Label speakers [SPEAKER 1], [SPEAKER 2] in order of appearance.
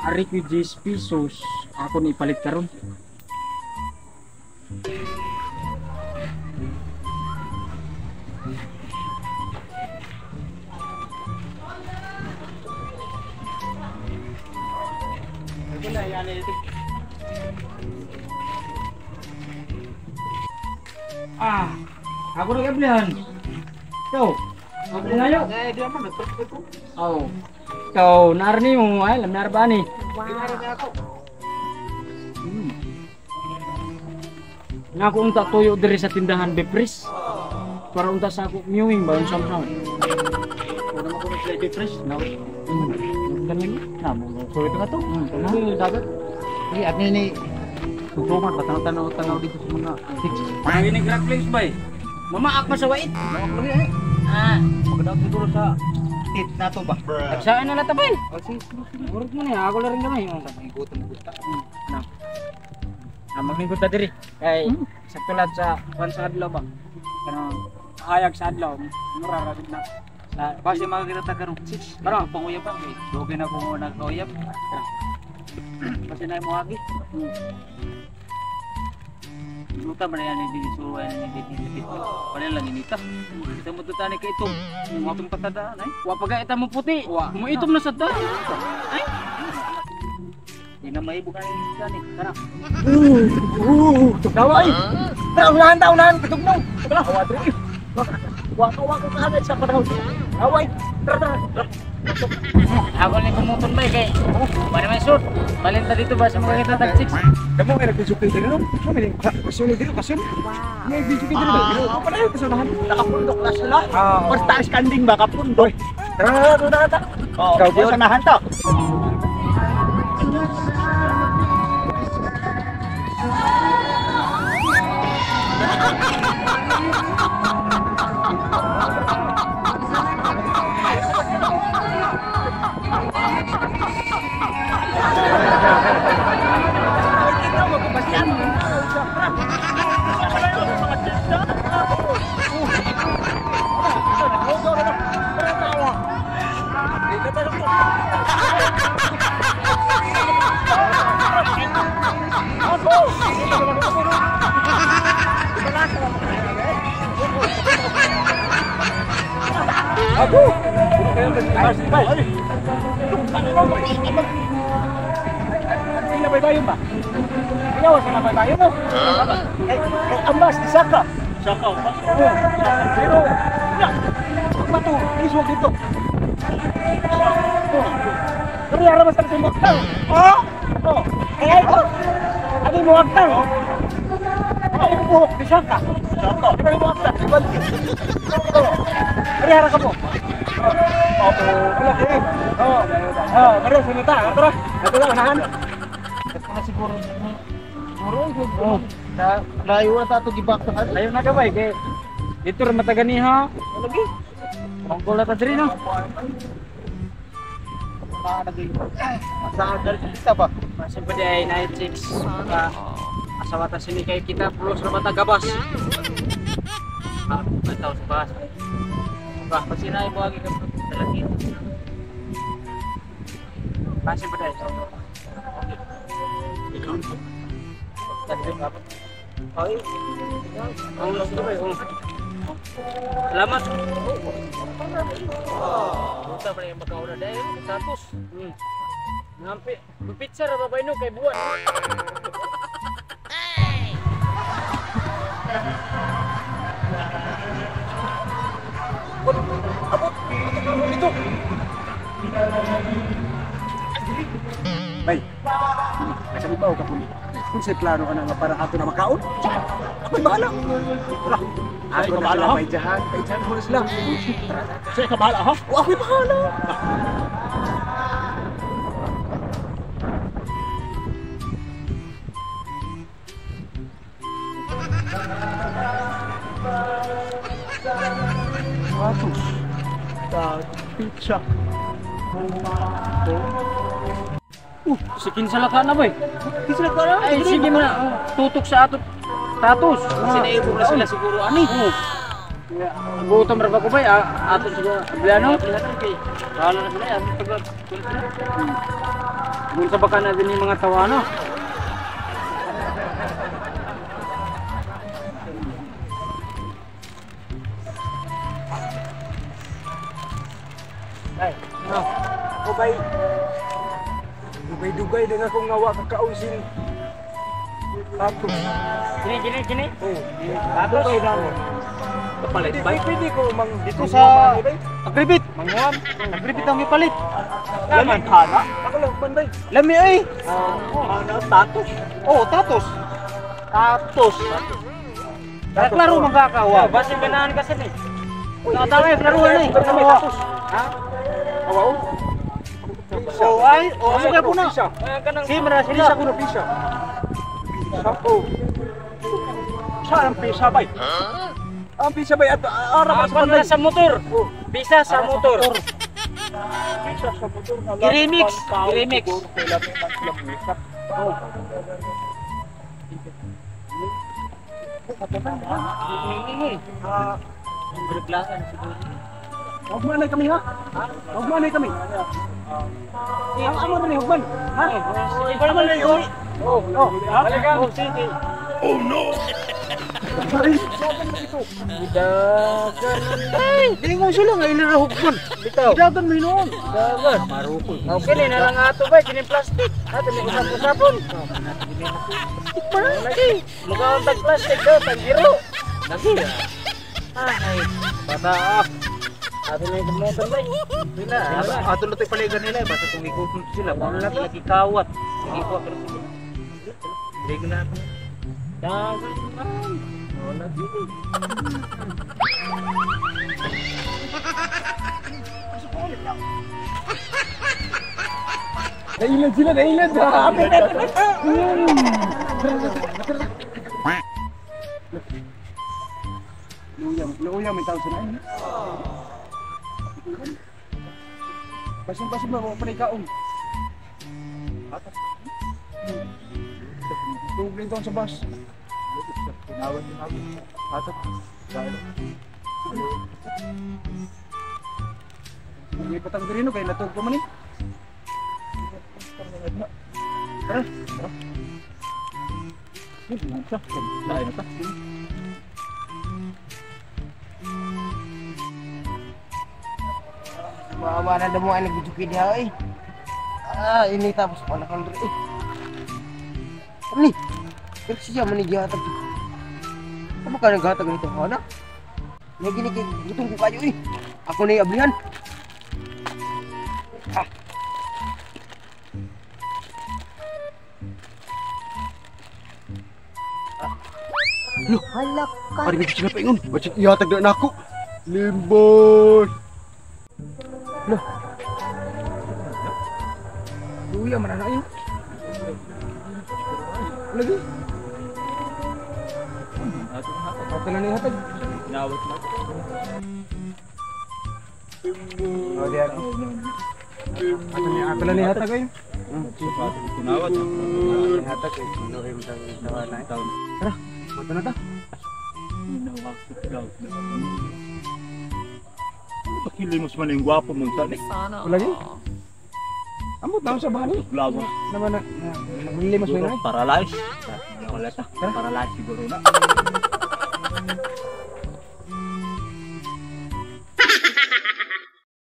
[SPEAKER 1] Ari ko 10 pesos. Ako ni ipalit karon. Ah, aku nak belian. Kau, aku ngayo.
[SPEAKER 2] Dia mah ngetruk itu.
[SPEAKER 1] Oh, kau narni mo ay lam narbani. Nga ako unta tuyo diri sa tindahan Bepres. Para unta sa ako miwing ba unsam sa. Wala mo ko sa Bepres. Now. Ganyan na mo. So ito nga to. Ano dagat?
[SPEAKER 2] Ini at ini tutuman patanaw dito sa mga tics.
[SPEAKER 1] Pagi ni Crack Place bay. Mamaak pa sa wait.
[SPEAKER 2] Ah, magdaw siguro sa tit nato ba?
[SPEAKER 1] Saan na natabay?
[SPEAKER 2] Oh, sige.
[SPEAKER 1] Urut mo niya, ako na rin gamay.
[SPEAKER 2] Igutan mo gusta.
[SPEAKER 1] Ano? Maglingkod na diri. Kay sakto lang sa kwan sa adlaw ba. Kanang hayag sa adlaw. Mura ra na. Sa
[SPEAKER 2] Kasi makakita ta karon.
[SPEAKER 1] Karon?
[SPEAKER 2] Panguyab pa. Dugay na ko nagkuyab. Kasi na mo agi. Luta ba yan hindi suruan ni dito. Padahal lang inita. Kita mo tutani kay itom. Mo itong patada nay.
[SPEAKER 1] Wa pagka ita mo puti. Mo itom na sa ta. Ay.
[SPEAKER 2] Di na may bukan ni kana.
[SPEAKER 1] Kawai. Taon-taon ketugnaw. Wala ko adri. Wa ko kaagad sa panahon. Kawai. Ako ni kumutong bay kay. Para may shoot. Balinta dito ba sa mga kita tag 6.
[SPEAKER 3] Kamu kaya nagpisukin din no? Kami din kasunod din kasun. May bisukin din no. Ako pa na kasunahan.
[SPEAKER 2] Nakapundok na sila.
[SPEAKER 3] Or star standing ba kapundok. Tara. Oh,
[SPEAKER 2] Ikaw din sanahan to.
[SPEAKER 3] Aku. Ini baybayon ba? Ayaw sa baybayon mo. Ambas di Saka.
[SPEAKER 2] Saka ba?
[SPEAKER 3] Pero ya. Batu, isog dito. Pero ara mas sa mokta. Oh. Adi mo akta. Ay buhok di Saka. Saka. Di mo akta. Ari ara ka mo. Baru sinita, terus. Ito lang unahan.
[SPEAKER 1] Kasi siguro
[SPEAKER 3] Oh, layo na tato gibak sa kan.
[SPEAKER 1] layo na gabay kay dito ra matagani ha.
[SPEAKER 3] Lagi.
[SPEAKER 1] Mongkol na ta diri no.
[SPEAKER 3] Sa dari kita ba?
[SPEAKER 1] Masih pada ay night 6 maka asawa ta sini kay kita pulos ra mata gabas. Ah, tahu sebas. Bah, pasinay mo agi ka lagi. Masih pada ay. Selamat. Kita pala yung magkauna dahil tapos. Ngampi, pizza ra babay no kay buwan.
[SPEAKER 3] Abot. Ito. Bay. Kasi ba ka puli? Kung say plano ka na nga para ato na makaon? Ako'y bahala. Wala. Ako'y bahala ha? May jahan ko na sila. Say ka bahala ha? O ako'y bahala. Atos. Pizza.
[SPEAKER 1] Si kinsa ka na boy.
[SPEAKER 3] Kisah ka na?
[SPEAKER 1] Ay sige mo na tutok sa ato status. Sinaibo na sila siguro ani. Gutom ra ba ko ba? Ato sa Abliano. Wala na sila, ato pag Kung sa baka na din yung mga tawana.
[SPEAKER 3] Ay, no. Ubay. Dugay-dugay din akong ngawa kakaunsin. Tapos.
[SPEAKER 1] Gini.
[SPEAKER 3] Oh.
[SPEAKER 1] Tapos
[SPEAKER 3] Dugay na.
[SPEAKER 2] Kapalit ba?
[SPEAKER 3] Pwede ko mang
[SPEAKER 1] dito sa Agribit. Manguam. Agribit ang ipalit.
[SPEAKER 3] Laman hana. Ako lang banday.
[SPEAKER 1] Lami ay.
[SPEAKER 3] Hana tatos.
[SPEAKER 1] Oh, tatos. Klaro magkakawa. Basta ganahan kasi ni. Nakatawag klaro na eh.
[SPEAKER 3] Tatos.
[SPEAKER 1] Ha?
[SPEAKER 3] Awaw.
[SPEAKER 1] Oh, ay, oh, sige po na.
[SPEAKER 3] Pisa.
[SPEAKER 1] Simra
[SPEAKER 3] Pisa
[SPEAKER 1] sila.
[SPEAKER 3] ko na pisa. Sapo. Saan ang pisa bay? Ang pisa bay at arap sa
[SPEAKER 1] Apan
[SPEAKER 3] banday.
[SPEAKER 1] na sa motor. Bisa sa motor.
[SPEAKER 3] Pisa sa motor.
[SPEAKER 1] Girimix. Girimix.
[SPEAKER 3] Oh.
[SPEAKER 2] Berklasan siguro.
[SPEAKER 3] Hugmanay kami ha? Hugmanay kami. Ang amo na ni Hugman. Ha? Hugman na yun. Oh, oh. Balikan.
[SPEAKER 1] Oh, sige. Ay, di mo sila nga ilarahugman. Bitaw.
[SPEAKER 3] Dagan mo noon.
[SPEAKER 1] Dagan.
[SPEAKER 2] Marupol.
[SPEAKER 1] Okay, na lang ato ba? Kini plastic. Ato may usap-usapon. Lagi. Mukhang tag-plastic daw, tag-giro. Lagi. Ay, bata. Ato na yung kumutan ba? Sila.
[SPEAKER 2] Ato na tayo paligan nila. Basta kung ikutin sila. Kung na lagi kawat. Sige ko ako. Sige na ako.
[SPEAKER 1] Dagan.
[SPEAKER 2] Oh, lagi.
[SPEAKER 3] Nailan sila, nailan. Luyang, may tawag sila. Pasin ba mga panikaon? Atas. Tugli doon sa bus. Tinawad. Atas. Hindi patang dirino kaya natug ko man eh. Tara. Lain na ta.
[SPEAKER 4] Mama na mo ay nagjuki dia eh. Ini tapos pala kan eh. Ni. Siya man ni gihatag. Ano ka naghatag nito, ana? Nya gini kay gutom ko kayo eh. Ako na ablihan.
[SPEAKER 3] Loh,
[SPEAKER 4] Halak ka.
[SPEAKER 3] pari ko sila paingon. Bacit ihatag na nako. Limbon. Loh. Luya man na yun. Lagi. Ato na ni hatag.
[SPEAKER 2] Nawat na.
[SPEAKER 3] Oh, diyan. Ato na ni hatag ay.
[SPEAKER 2] Tinawat.
[SPEAKER 3] Hatag ay sinuhin tang tawana. Tara, punta na ta.
[SPEAKER 2] Pakilimos man yung gwapo mong tani.
[SPEAKER 3] Lagi. Amot na sa bahay.
[SPEAKER 2] Lago.
[SPEAKER 3] Naman na naglimas mo na.
[SPEAKER 2] Paralyze. Wala ta. Paralyze siguro na.